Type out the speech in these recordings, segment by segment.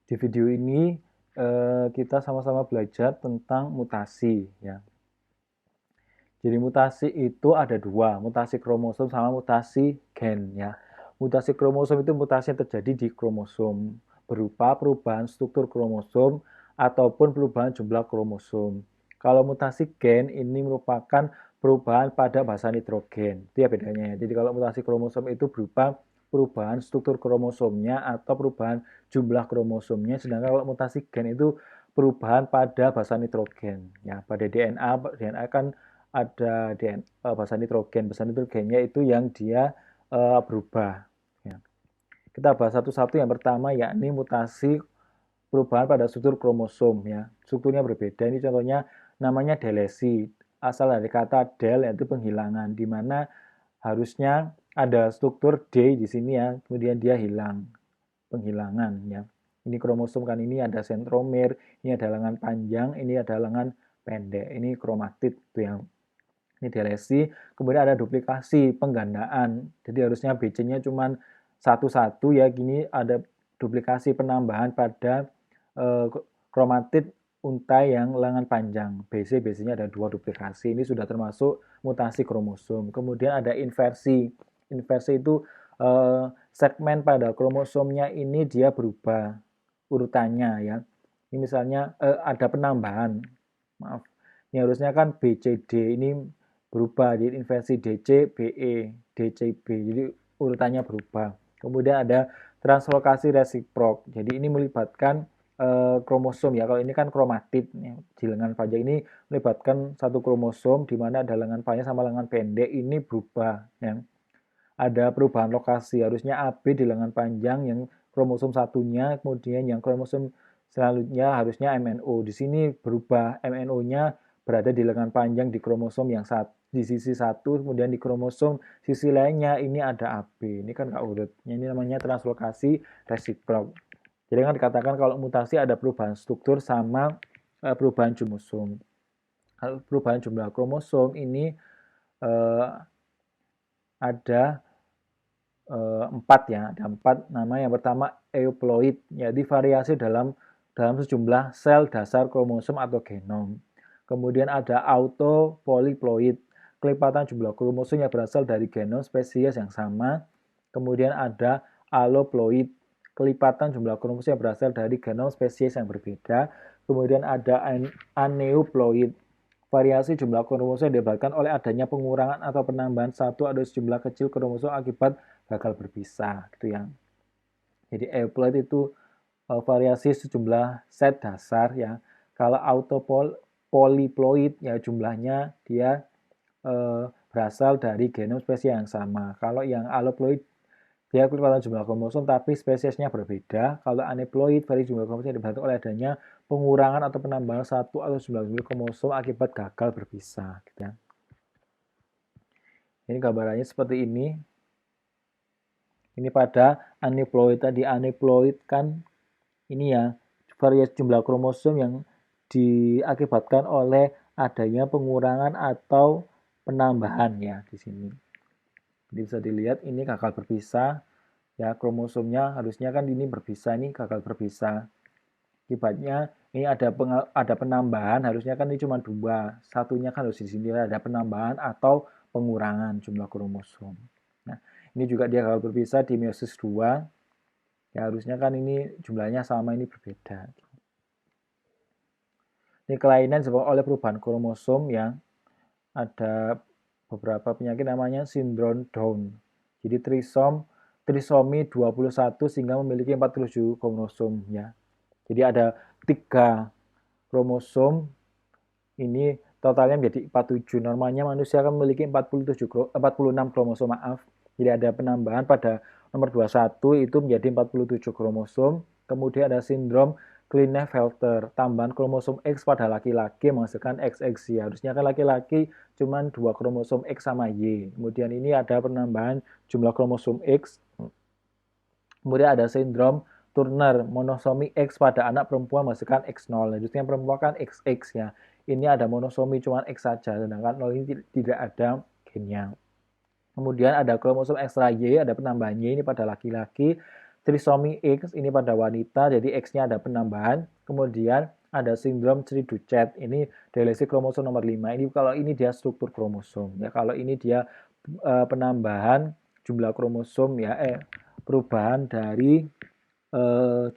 Di video ini kita sama-sama belajar tentang mutasi ya. Jadi mutasi itu ada dua, mutasi kromosom sama mutasi gen ya. Mutasi kromosom itu mutasi yang terjadi di kromosom berupa perubahan struktur kromosom ataupun perubahan jumlah kromosom. Kalau mutasi gen ini merupakan perubahan pada basa nitrogen. Itu ya bedanya. Jadi kalau mutasi kromosom itu berupa perubahan struktur kromosomnya atau perubahan jumlah kromosomnya, sedangkan kalau mutasi gen itu perubahan pada basa nitrogen. Ya, pada DNA kan ada basa nitrogen. Basa nitrogennya itu yang dia berubah. Ya. Kita bahas satu-satu. Yang pertama yakni mutasi perubahan pada struktur kromosom. Ya. Strukturnya berbeda. Ini contohnya namanya delesi. Asal dari kata del yaitu penghilangan, di mana harusnya ada struktur D di sini ya, kemudian dia hilang, penghilangan ya. Ini kromosom kan, ini ada sentromer, ini ada lengan panjang, ini ada lengan pendek, ini kromatid itu yang ini delesi, kemudian ada duplikasi, penggandaan. Jadi harusnya BC-nya cuma satu-satu ya, gini ada duplikasi penambahan pada kromatid untai yang lengan panjang. BC-nya ada dua duplikasi. Ini sudah termasuk mutasi kromosom. Kemudian ada inversi. Inversi itu segmen pada kromosomnya ini dia berubah urutannya ya. Ini misalnya ada penambahan. Maaf. Ini harusnya kan BCD, ini berubah jadi inversi DC BE DCB, jadi urutannya berubah. Kemudian ada translokasi resiprok, jadi ini melibatkan kromosom ya. Kalau ini kan kromatid ya. Di lengan panjang ini melibatkan satu kromosom, di mana ada lengan panjang sama lengan pendek ini berubah ya. Ada perubahan lokasi, harusnya AB di lengan panjang yang kromosom satunya, kemudian yang kromosom selanjutnya harusnya MNO. Di sini berubah, MNO-nya berada di lengan panjang di kromosom yang di sisi satu, kemudian di kromosom sisi lainnya ini ada AB. Ini kan nggak urut. Ini namanya translokasi resiprok. Jadi kan dikatakan kalau mutasi ada perubahan struktur sama perubahan kromosom. Kalau perubahan jumlah kromosom ini ada empat ya, ada empat nama. Yang pertama euploid, yaitu variasi dalam sejumlah sel dasar kromosom atau genom. Kemudian ada autopolyploid, kelipatan jumlah kromosom yang berasal dari genom spesies yang sama. Kemudian ada alloploid, kelipatan jumlah kromosom yang berasal dari genom spesies yang berbeda. Kemudian ada aneuploid, variasi jumlah kromosom yang disebabkan oleh adanya pengurangan atau penambahan satu atau sejumlah kecil kromosom akibat gagal berpisah gitu ya. Jadi euploid itu variasi sejumlah set dasar ya. Kalau autopolyploid ya jumlahnya dia berasal dari genom spesies yang sama. Kalau yang alloploid dia kelipatan jumlah kromosom tapi spesiesnya berbeda. Kalau aneuploid variasi jumlah kromosom yang dibantu oleh adanya pengurangan atau penambahan satu atau jumlah kromosom akibat gagal berpisah gitu ya. Ini gambarannya seperti ini. Ini pada aneuploid tadi. Aneuploid kan ini ya variasi jumlah kromosom yang diakibatkan oleh adanya pengurangan atau penambahan ya di sini. Jadi bisa dilihat ini gagal berpisah ya, kromosomnya harusnya kan ini berpisah, ini gagal berpisah. Akibatnya ini ada penambahan, harusnya kan ini cuma dua, satunya kan harus di sini ada penambahan atau pengurangan jumlah kromosom. Nah, ini juga dia gagal berpisah di meiosis 2. Ya harusnya kan ini jumlahnya sama, ini berbeda. Ini kelainan disebabkan oleh perubahan kromosom yang ada beberapa penyakit namanya sindrom Down. Jadi trisomi 21 sehingga memiliki 47 kromosom ya. Jadi ada 3 kromosom ini totalnya menjadi 47. Normalnya manusia akan memiliki 46 kromosom, maaf. Jadi ada penambahan pada nomor 21 itu menjadi 47 kromosom. Kemudian ada sindrom Klinefelter, tambahan kromosom X pada laki-laki menghasilkan XX. Harusnya kan laki-laki cuma 2 kromosom X sama Y. Kemudian ini ada penambahan jumlah kromosom X. Kemudian ada sindrom Turner, monosomi X pada anak perempuan menghasilkan X0. Harusnya perempuan kan XX ya. Ini ada monosomi cuma X saja, sedangkan 0 ini tidak ada gennya. Kemudian ada kromosom ekstra Y, ada penambahan Y ini pada laki-laki. trisomi X ini pada wanita, jadi X-nya ada penambahan. Kemudian ada sindrom Cri-du-Chat, ini delesi kromosom nomor 5. Ini kalau ini dia struktur kromosom ya. Kalau ini dia penambahan jumlah kromosom ya, perubahan dari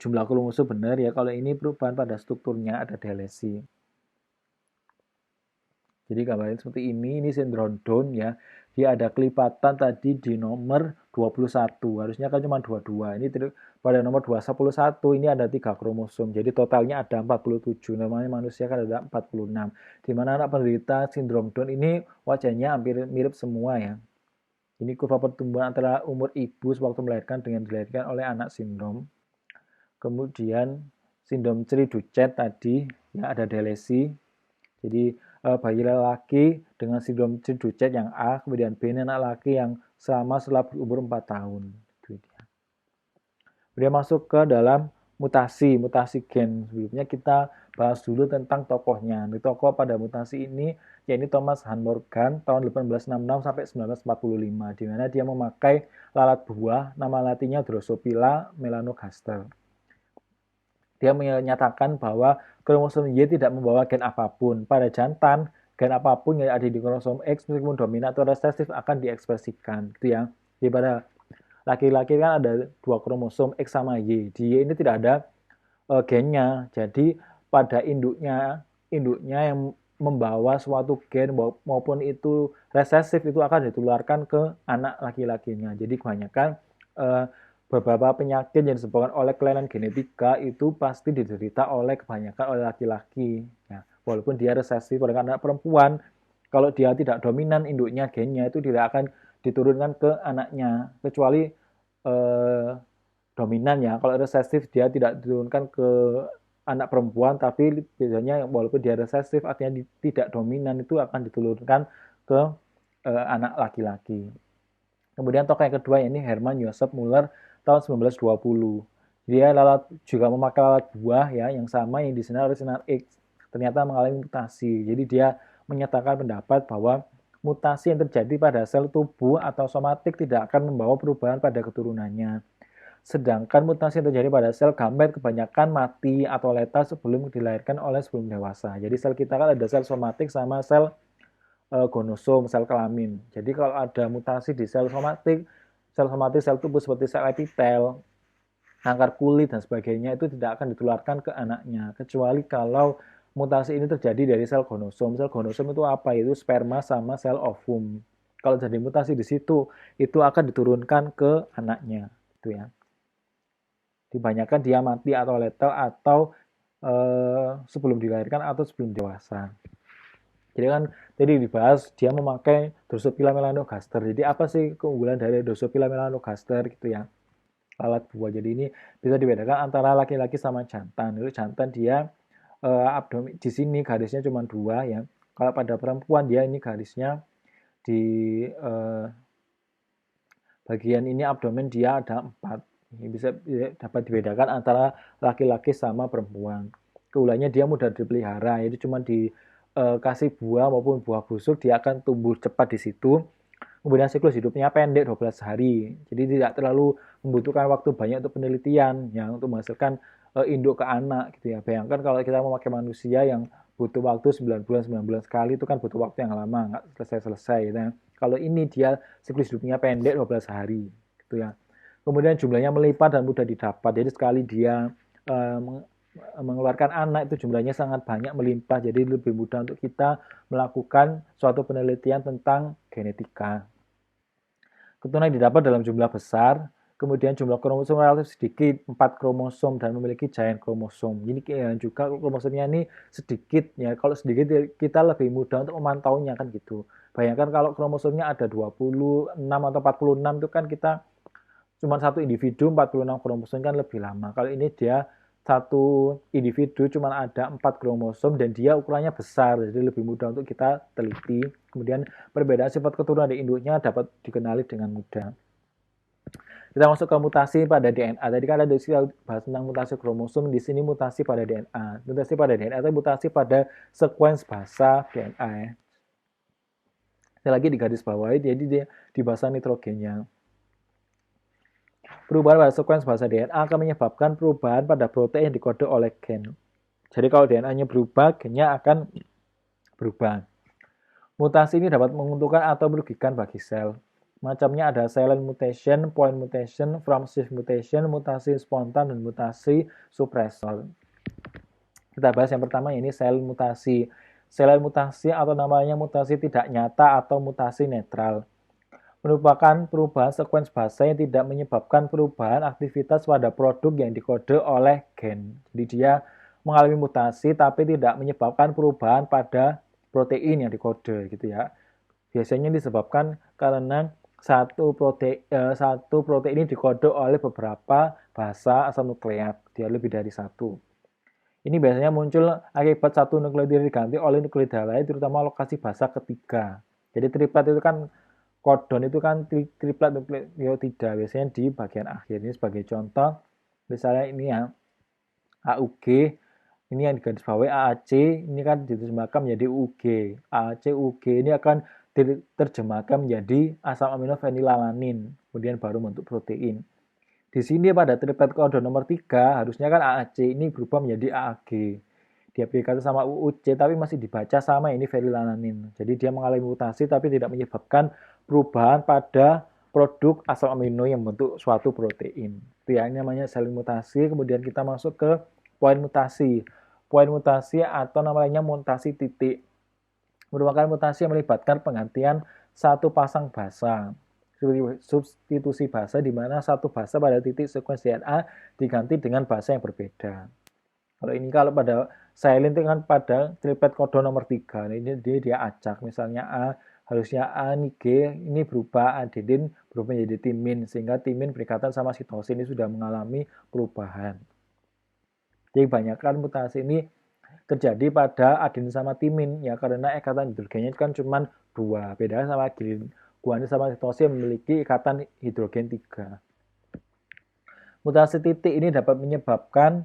jumlah kromosom benar ya. Kalau ini perubahan pada strukturnya ada delesi. Jadi gambarnya seperti ini sindrom Down ya. Dia ada kelipatan tadi di nomor 21. Harusnya kan cuma 22. Ini pada nomor 21 ini ada 3 kromosom. Jadi totalnya ada 47. Namanya manusia kan ada 46. Di mana anak penderita sindrom Down ini wajahnya hampir mirip semua ya. Ini kurva pertumbuhan antara umur ibu sewaktu melahirkan dengan dilahirkan oleh anak sindrom. Kemudian sindrom Cri-du-Chat tadi ya ada delesi. Jadi bayi laki dengan sindrom Cri-du-Chat yang A, kemudian B anak laki yang sama setelah berumur 4 tahun. Kemudian masuk ke dalam mutasi gen. Sebelumnya kita bahas dulu tentang tokohnya. Tokoh pada mutasi ini yaitu Thomas Han Morgan tahun 1866 sampai 1945, di mana dia memakai lalat buah, nama latinnya Drosophila melanogaster. Dia menyatakan bahwa kromosom Y tidak membawa gen apapun. Pada jantan, gen apapun yang ada di kromosom X meskipun dominan atau resesif akan diekspresikan. Gitu ya. Jadi pada laki-laki kan ada 2 kromosom X sama Y. Di Y ini tidak ada gennya. Jadi pada induknya yang membawa suatu gen maupun itu resesif itu akan ditularkan ke anak laki-lakinya. Jadi kebanyakan beberapa penyakit yang disebabkan oleh kelainan genetika itu pasti diderita kebanyakan oleh laki-laki. Ya, walaupun dia resesif pada anak perempuan, kalau dia tidak dominan induknya gennya itu tidak akan diturunkan ke anaknya, kecuali dominan ya. Kalau resesif dia tidak diturunkan ke anak perempuan, tapi biasanya walaupun dia resesif artinya tidak dominan itu akan diturunkan ke anak laki-laki. Kemudian tokoh yang kedua ini Hermann Joseph Müller tahun 1920. Dia juga memakai lalat buah ya yang sama yang di sini oleh sinar X. Ternyata mengalami mutasi. Jadi dia menyatakan pendapat bahwa mutasi yang terjadi pada sel tubuh atau somatik tidak akan membawa perubahan pada keturunannya. Sedangkan mutasi yang terjadi pada sel gamet kebanyakan mati atau letal sebelum dilahirkan oleh sebelum dewasa. Jadi sel kita kan ada sel somatik sama sel gonosom, sel kelamin. Jadi kalau ada mutasi di sel somatik, sel tubuh seperti sel epitel, kanker kulit dan sebagainya itu tidak akan ditularkan ke anaknya. Kecuali kalau mutasi ini terjadi dari sel gonosom. Sel gonosom itu apa? Itu sperma sama sel ovum. Kalau jadi mutasi di situ, itu akan diturunkan ke anaknya. Itu ya. Dibanyakan dia mati atau letal atau sebelum dilahirkan atau sebelum dewasa. Jadi kan tadi dibahas dia memakai Drosophila melanogaster. Jadi apa sih keunggulan dari Drosophila melanogaster gitu ya? Lalat buah. Jadi ini bisa dibedakan antara laki-laki sama jantan. Itu jantan dia abdomen di sini garisnya cuma 2 ya. Kalau pada perempuan dia ini garisnya di bagian ini abdomen dia ada 4. Ini bisa dapat dibedakan antara laki-laki sama perempuan. Keunggulannya dia mudah dipelihara, jadi cuma dikasih buah maupun buah busuk dia akan tumbuh cepat di situ. Kemudian siklus hidupnya pendek 12 hari. Jadi tidak terlalu membutuhkan waktu banyak untuk penelitian yang untuk menghasilkan induk ke anak gitu ya. Bayangkan kalau kita memakai manusia yang butuh waktu 9 bulan sekali itu kan butuh waktu yang lama, nggak selesai-selesai gitu ya. Kalau ini dia siklus hidupnya pendek 12 hari gitu ya. Kemudian jumlahnya melipat dan mudah didapat. Jadi sekali dia mengeluarkan anak itu jumlahnya sangat banyak melimpah. Jadi lebih mudah untuk kita melakukan suatu penelitian tentang genetika. Keturunan didapat dalam jumlah besar, kemudian jumlah kromosom relatif sedikit, 4 kromosom dan memiliki giant kromosom. Jadi juga kromosomnya ini sedikit ya. Kalau sedikit kita lebih mudah untuk memantaunya kan gitu. Bayangkan kalau kromosomnya ada 26 atau 46 itu kan kita cuma satu individu 46 kromosom kan lebih lama. Kalau ini dia satu individu cuma ada 4 kromosom dan dia ukurannya besar, jadi lebih mudah untuk kita teliti. Kemudian perbedaan sifat keturunan di induknya dapat dikenali dengan mudah. Kita masuk ke mutasi pada DNA. Tadi kan ada bahas tentang mutasi kromosom, di sini mutasi pada DNA. Mutasi pada DNA itu mutasi pada sekuens basa DNA. Ya. Saya lagi di garis bawah, jadi dia di basa nitrogennya. Perubahan pada sekuens bahasa DNA akan menyebabkan perubahan pada protein yang dikode oleh gen. Jadi kalau DNA-nya berubah, gennya akan berubah. Mutasi ini dapat menguntungkan atau merugikan bagi sel. Macamnya ada silent mutation, point mutation, from shift mutation, mutasi spontan, dan mutasi suppressor. Kita bahas yang pertama, ini silent mutasi. Silent mutasi atau namanya mutasi tidak nyata atau mutasi netral merupakan perubahan sekuens bahasa yang tidak menyebabkan perubahan aktivitas pada produk yang dikode oleh gen. Jadi dia mengalami mutasi tapi tidak menyebabkan perubahan pada protein yang dikode gitu ya. Biasanya disebabkan karena satu protein ini dikode oleh beberapa bahasa asal nukleat, dia lebih dari satu. Ini biasanya muncul akibat satu nukleotida diganti oleh nukleotida lain, terutama lokasi bahasa ketiga. Jadi triplet itu kan kodon itu kan triplet nukleotida biasanya di bagian akhir. Ini sebagai contoh, misalnya ini ya AUG, ini yang digarisbawahi AAC, ini kan diterjemahkan menjadi UG. AAC UG ini akan diterjemahkan menjadi asam amino fenilalanin, kemudian baru bentuk protein. Di sini pada triplet kodon nomor 3 harusnya kan AAC ini berubah menjadi AAG. Diaplikasi sama UUC tapi masih dibaca sama ini fenilalanin. Jadi dia mengalami mutasi tapi tidak menyebabkan perubahan pada produk asam amino yang membentuk suatu protein. Itu ya, ini namanya saling mutasi. Kemudian kita masuk ke poin mutasi. Poin mutasi atau namanya mutasi titik merupakan mutasi yang melibatkan penggantian satu pasang basa. Substitusi basa di mana satu basa pada titik sekuens DNA diganti dengan basa yang berbeda. Kalau pada silent itu kan pada triplet kodon nomor 3. Ini dia acak. Misalnya A, harusnya A ini G, ini berubah adenin berubah menjadi timin. Sehingga timin berikatan sama sitosin ini sudah mengalami perubahan. Jadi kebanyakan mutasi ini terjadi pada adenin sama timin ya karena ikatan hidrogennya kan cuma 2. Beda sama guanin sama sitosin memiliki ikatan hidrogen 3. Mutasi titik ini dapat menyebabkan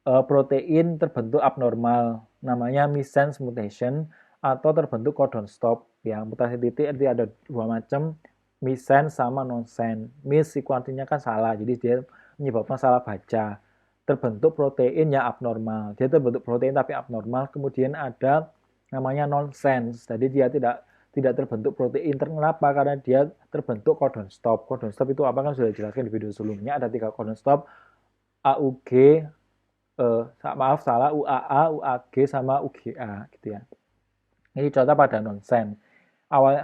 protein terbentuk abnormal, namanya missense mutation atau terbentuk codon stop. Ya, mutasi titik itu ada 2 macam, missense sama nonsense. Mis itu artinya kan salah, jadi dia menyebabkan salah baca. Terbentuk protein yang abnormal. Dia terbentuk protein tapi abnormal. Kemudian ada namanya nonsense. Jadi dia tidak terbentuk protein. Kenapa? Karena dia terbentuk codon stop. Codon stop itu apa kan sudah dijelaskan di video sebelumnya. Ada 3 codon stop, AUG, UAA, UAG, sama UGA gitu ya. Ini contoh pada nonsen.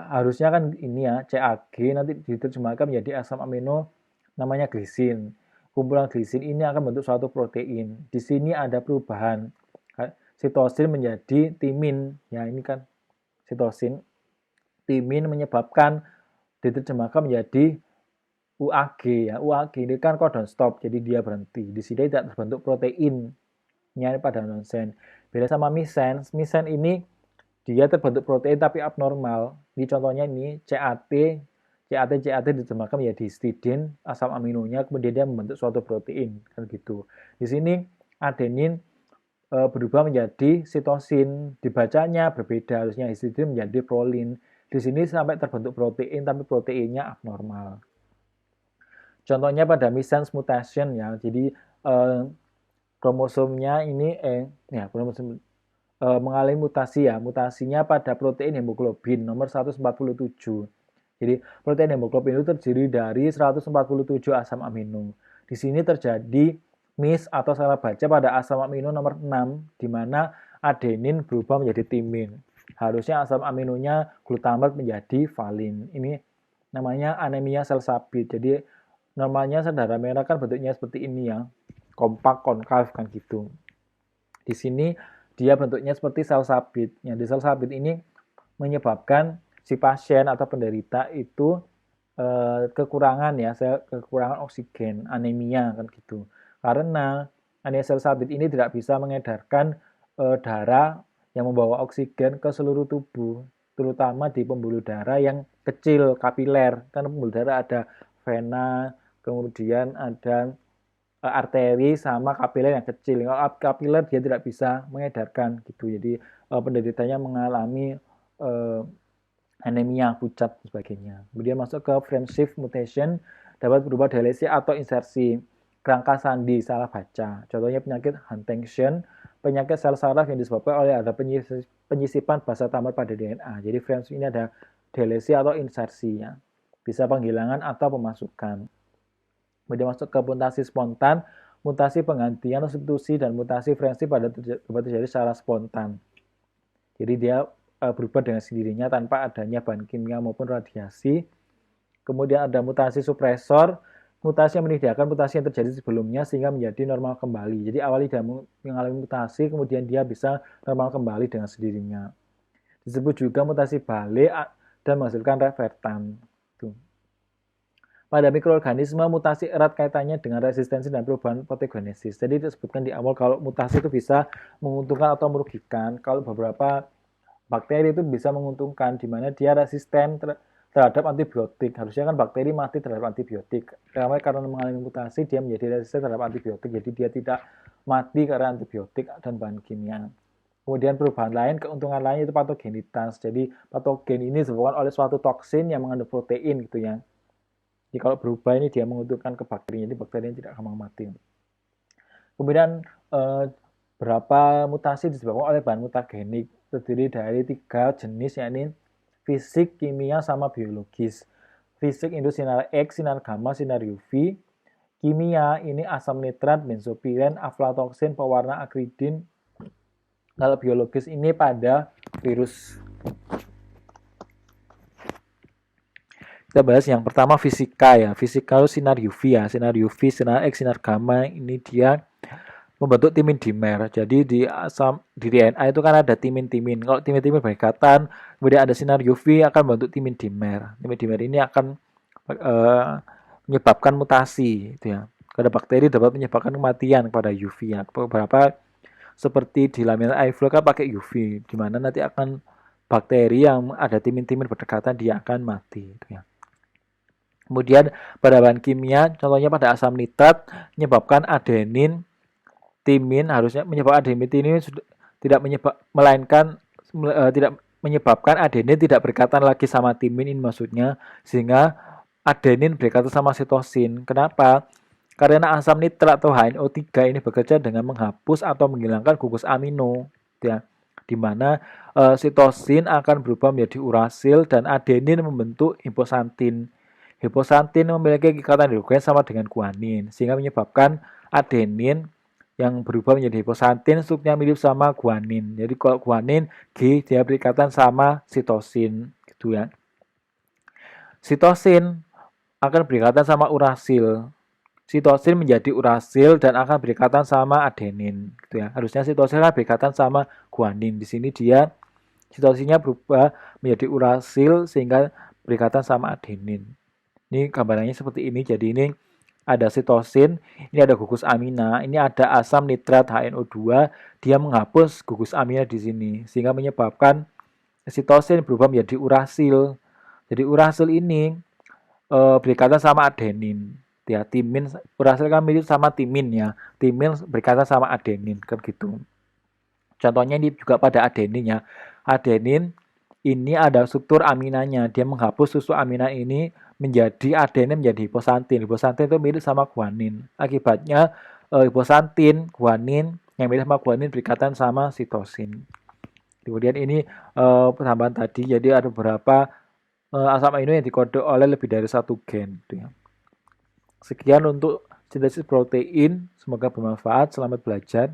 Harusnya kan ini ya, CAG nanti diterjemahkan menjadi asam amino namanya glisin. Kumpulan glisin ini akan bentuk suatu protein. Di sini ada perubahan. Sitosin menjadi timin. Ya, ini kan sitosin. Timin menyebabkan diterjemahkan menjadi UAG ya. UAG ini kan codon stop, jadi dia berhenti. Di sini tidak terbentuk proteinnya pada nonsen. Beda sama missense. Missense ini dia terbentuk protein tapi abnormal. Ini contohnya ini CAT diterjemahkan menjadi histidin, asam aminonya kemudian dia membentuk suatu protein kan gitu. Di sini adenin berubah menjadi sitosin, dibacanya berbeda, harusnya histidin menjadi prolin. Di sini sampai terbentuk protein tapi proteinnya abnormal. Contohnya pada missense mutation ya. Jadi kromosomnya ini kromosom mengalami mutasi ya. Mutasinya pada protein hemoglobin nomor 147. Jadi protein hemoglobin itu terdiri dari 147 asam amino. Di sini terjadi miss atau salah baca pada asam amino nomor 6 di mana adenin berubah menjadi timin. Harusnya asam aminonya glutamat menjadi valin. Ini namanya anemia sel sabit. Jadi normalnya sel darah merah kan bentuknya seperti ini ya. Kompak, konkav kan gitu. Di sini dia bentuknya seperti sel sabit. Yang di sel sabit ini menyebabkan si pasien atau penderita itu kekurangan oksigen, anemia kan gitu. Karena anemia sel sabit ini tidak bisa mengedarkan darah yang membawa oksigen ke seluruh tubuh, terutama di pembuluh darah yang kecil, kapiler. Kan pembuluh darah ada vena, kemudian ada arteri sama kapiler yang kecil. Kalau kapiler dia tidak bisa mengedarkan gitu. Jadi penderitanya mengalami anemia, pucat dan sebagainya. Kemudian masuk ke frame shift mutation. dapat berupa delesi atau insersi, kerangka sandi, salah baca. Contohnya penyakit Huntington, penyakit sel saraf yang disebabkan oleh ada penyisipan basa tamar pada DNA. Jadi frames ini ada delesi atau insersi ya. Bisa penghilangan atau pemasukan. Kemudian masuk ke mutasi spontan, mutasi penggantian substitusi dan mutasi frekuensi pada dapat terjadi secara spontan. Jadi dia berubah dengan sendirinya tanpa adanya bahan kimia maupun radiasi. Kemudian ada mutasi supresor, mutasi yang menyediakan mutasi yang terjadi sebelumnya sehingga menjadi normal kembali. Jadi awalnya dia mengalami mutasi, kemudian dia bisa normal kembali dengan sendirinya. Disebut juga mutasi balik dan menghasilkan revertan. Pada mikroorganisme, mutasi erat kaitannya dengan resistensi dan perubahan patogenesis. Jadi disebutkan di awal kalau mutasi itu bisa menguntungkan atau merugikan. Kalau beberapa bakteri itu bisa menguntungkan, di mana dia resisten terhadap antibiotik. Harusnya kan bakteri mati terhadap antibiotik. Karena mengalami mutasi, dia menjadi resisten terhadap antibiotik. Jadi dia tidak mati karena antibiotik dan bahan kimia. Kemudian perubahan lain, keuntungan lain itu patogenitas. Jadi patogen ini disebabkan oleh suatu toksin yang mengandung protein gitu ya. Jadi kalau berubah ini dia menguntungkan ke bakteri, jadi bakterinya tidak gampang mati. Kemudian berapa mutasi disebabkan oleh bahan mutagenik, terdiri dari 3 jenis, yakni fisik, kimia, sama biologis. Fisik itu sinar X, sinar gamma, sinar UV. Kimia ini asam nitrat, benzopiren, aflatoksin, pewarna akridin. Kalau biologis ini pada virus. Kita bahas yang pertama fisika ya. Fisika itu sinar UV ya. Sinar UV, sinar X, sinar gamma ini dia membentuk timin dimer. Jadi di DNA itu kan ada timin-timin. Kalau timin-timin berikatan, kemudian ada sinar UV akan membentuk timin dimer. Timin dimer ini akan menyebabkan mutasi itu ya. Pada bakteri dapat menyebabkan kematian pada UV ya. Beberapa seperti di laminar airflow kan pakai UV, di mana nanti akan bakteri yang ada timin-timin berdekatan dia akan mati itu ya. Kemudian pada bahan kimia, contohnya pada asam nitrat, menyebabkan adenin, timin, harusnya menyebabkan adenin ini tidak tidak menyebabkan adenin tidak berikatan lagi sama timin ini maksudnya, sehingga adenin berikatan sama sitosin. Kenapa? Karena asam nitrat atau HNO3 ini bekerja dengan menghapus atau menghilangkan gugus amino, ya, di mana sitosin akan berubah menjadi urasil dan adenin membentuk hiposantin. Hiposantin memiliki ikatan hidrogen sama dengan guanin, sehingga menyebabkan adenin yang berubah menjadi hiposantin strukturnya mirip sama guanin. Jadi kalau guanin G dia berikatan sama sitosin gitu ya. Sitosin akan berikatan sama urasil. Sitosin menjadi urasil dan akan berikatan sama adenin gitu ya. Harusnya sitosin akan berikatan sama guanin. Di sini dia sitosinnya berubah menjadi urasil sehingga berikatan sama adenin. Ini gambarannya seperti ini. Jadi ini ada sitosin, ini ada gugus amina, ini ada asam nitrat HNO2, dia menghapus gugus amina di sini sehingga menyebabkan sitosin berubah menjadi urasil. Jadi urasil ini berikatan sama adenin. Ya, timin urasil kan mirip sama timin ya. Timin berikatan sama adenin kan gitu. Contohnya ini juga pada adenin ya. Adenin ini ada struktur aminanya, dia menghapus susu amina ini menjadi adenin menjadi hiposantin. Hiposantin itu mirip sama guanin. Akibatnya hiposantin, guanin yang mirip sama guanin berikatan sama sitosin. Kemudian ini penambahan tadi, jadi ada beberapa asam amino yang dikode oleh lebih dari satu gen. Sekian untuk sintesis protein. Semoga bermanfaat. Selamat belajar.